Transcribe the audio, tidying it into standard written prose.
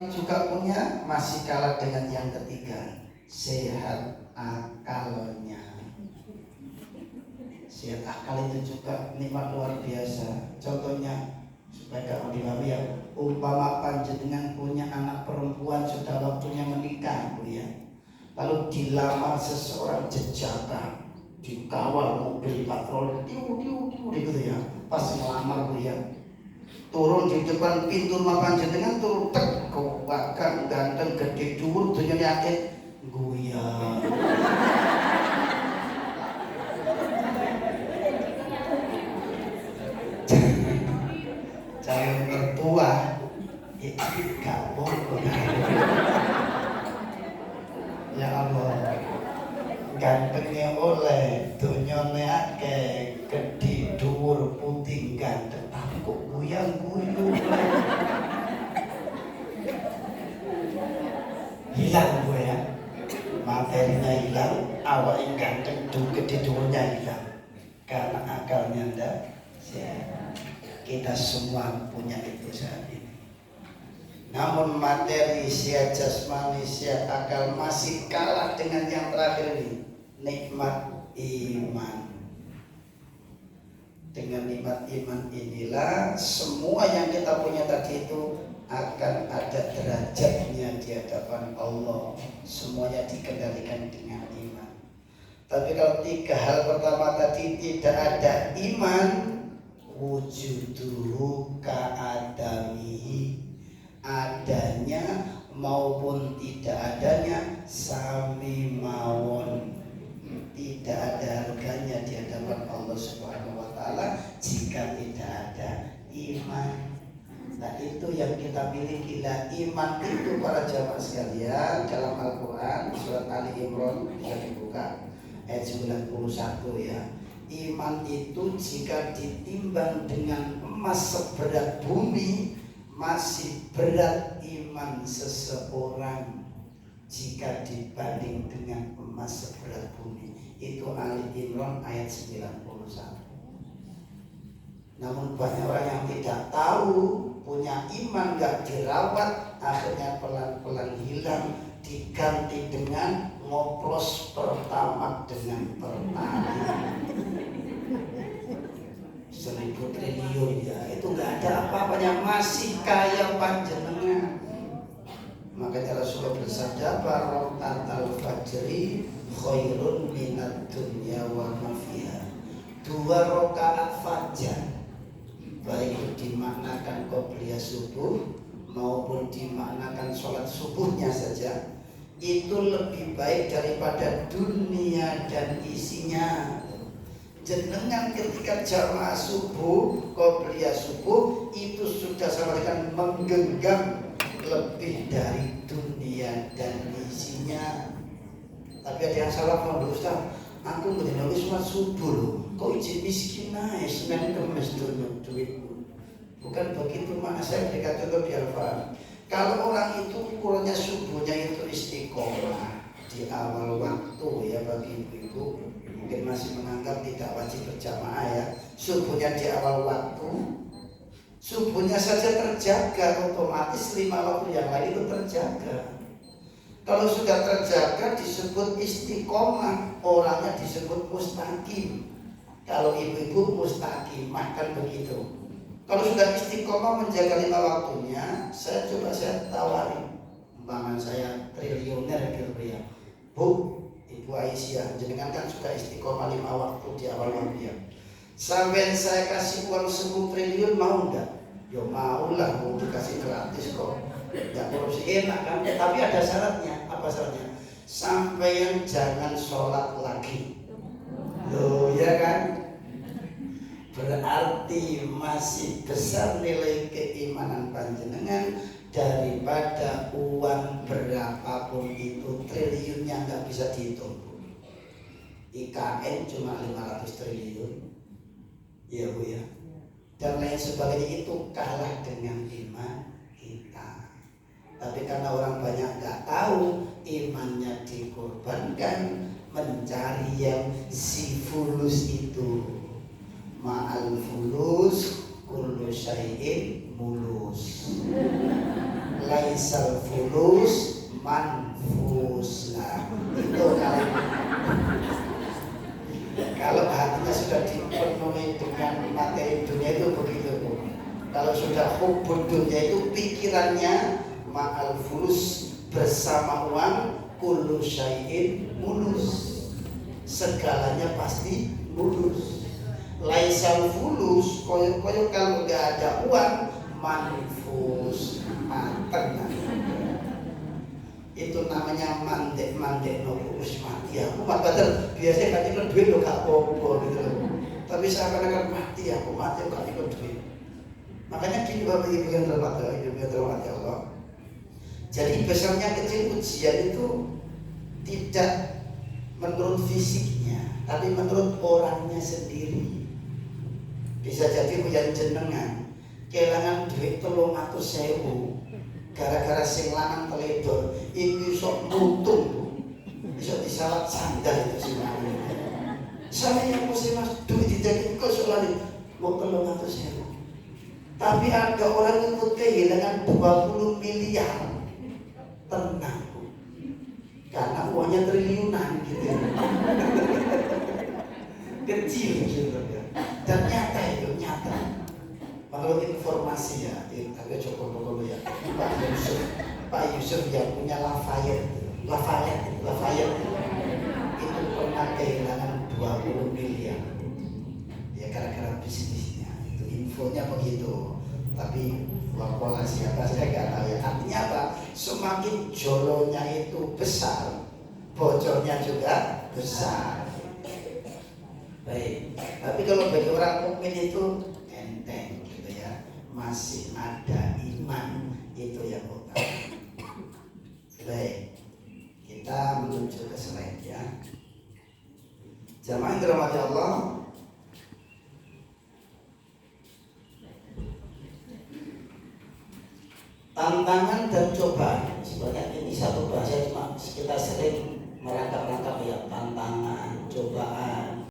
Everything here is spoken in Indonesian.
juga punya masih kalah dengan yang ketiga, sehat akalnya. Sehat akal itu juga nikmat luar biasa. Contohnya supaya kamu dipahami ya, umpama panjenengan punya anak perempuan sudah waktunya menikah, Bu ya. Lalu dilamar seseorang jejaka, dikawal mobil patroli, gitu ya. Pas ngelamar, Bu ya, turun di depan pintu rumah panjenengan, turun tek, kewakan ganteng gede dhuwur dunya akeh guya. Calon mertua itu gak bohong. Ya Allah, gantengnya oleh, dunyane akeh, gede dhuwur putih ganteng, tapi kok guyang-guyung. Hilang gue ya, materinya hilang, awalnya ganteng, gede dhuwurnya hilang, karena akalnya ndak sehat. Kita semua punya itu saat ini. Namun materi, sehat jasmani, sehat akal masih kalah dengan yang terakhir ini, nikmat iman. Dengan nikmat iman inilah semua yang kita punya tadi itu akan ada derajatnya di hadapan Allah. Semuanya dikendalikan dengan iman. Tapi kalau tiga hal pertama tadi tidak ada iman, wujuduhu ka'adamihi, adanya maupun tidak adanya sami mawon, tidak ada harganya di hadapan Allah Subhanahu wa taala jika tidak ada iman. Nah, itu yang kita miliki. Lah, iman itu para jamaah sekalian dalam Al-Qur'an surat Ali Imran bisa dibuka ayat 91 ya. Iman itu jika ditimbang dengan emas seberat bumi, masih berat iman seseorang jika dibanding dengan emas seberat bumi. Itu Ali Imran ayat 91. Namun banyak orang yang tidak tahu, punya iman gak dirawat, akhirnya pelan-pelan hilang, diganti dengan ngoplos pertama dengan pertali 1.000 triliun ya, itu gak ada apa-apanya, masih kaya panjenengan. Makanya Rasulullah bersabda, barakatul fajri khairun minad dunya wa ma fiha. 2 rakaat fajar, baik dimaknakan qobliyah subuh maupun dimaknakan sholat subuhnya saja, itu lebih baik daripada dunia dan isinya. Jenengan ketika jamaah subuh, qobliyah subuh, itu sudah sama dengan menggenggam lebih dari dunia dan isinya. Tapi ada yang salah kalau Ustaz, aku nggak sholat subuh loh, kok izin miskin aja, Senin Kemis duitmu. Bukan begitu, makna saya berikan contoh biar paham. Kalau orang itu ukurannya subuhnya itu istiqomah di awal waktu ya, bagi ibu-ibu mungkin masih menganggap tidak wajib berjamaah ya. Subuhnya di awal waktu, subuhnya saja terjaga, otomatis 5 waktu yang lain itu terjaga. Kalau sudah terjaga disebut istiqomah, orangnya disebut mustaqim. Kalau ibu-ibu mustaqimah kan begitu. Kalau sudah istiqomah menjaga 5 waktunya, saya tawari, umpama saya triliuner gitu ya, Bu, Ibu Aisyah, jenengan kan sudah istiqomah 5 waktu di awal waktu ya. Sampai saya kasih uang 10 triliun mau enggak? Ya mau lah, mau dikasih gratis kok. Ya korupsi enak kan? Tapi ada syaratnya. Apa syaratnya? Sampai jangan sholat lagi. Loh ya kan? Berarti masih besar nilai keimanan panjenengan daripada uang berapapun itu, triliunnya nggak bisa dihitung. IKN cuma 500 triliun, ya Bu ya, dan lain sebagainya, itu kalah dengan iman kita. Tapi karena orang banyak nggak tahu, imannya dikorbankan mencari yang si fulus itu. Ma'al fulus kullu syai'in mulus. laisal fulus manfus. Nah, itu kalau hatinya sudah dipenuhi dengan materi dunia itu begitu. Kalau sudah hubud dunia itu pikirannya ma'al fulus, bersama uang, kullu syai'in mulus, segalanya pasti mulus. Laisal fulus, koyo kalau nggak ada uang, manfus, mateng. Itu namanya mandek no urus mati aku padahal biasanya kan itu duit lo gak apa-apa gitu loh, tapi saya akan mati aku gak ikut duit. Makanya gini Bapak Ibu yang terhormat Allah, jadi besarnya kecil ujian itu tidak menurut fisiknya, tapi menurut orangnya sendiri. Bisa jadi ujian jenengan kehilangan duit 300.000 gara-gara sing lanang teledor, iku sok mutung, bisa disalat sandal itu sih lanang. Saya yang mesti mas duit dijadikan kesulitan mau 300.000. Tapi ada orang yang kehilangan 20 miliar, tenang, karena uangnya triliunan gitu, kecil gitu ya. Dan nyata itu nyata. Menurut informasi ya, tapi cukup ya. Pak Yusuf yang punya Lafayette itu pernah kehilangan 20 miliar ya gara-gara bisnisnya. Itu infonya begitu, tapi wapola siapa saya nggak tahu ya. Artinya apa? Semakin jolonya itu besar, bocornya juga besar. Baik, tapi kalau bagi orang mukmin itu enteng gitu ya, masih ada iman, itu yang utama. Baik, kita menuju ke slide ya. Jamaah yang dirahmati Allah, tantangan dan cobaan. Sebenarnya ini satu bahasa cuma kita sering merangkap-rangkap ya, tantangan, cobaan.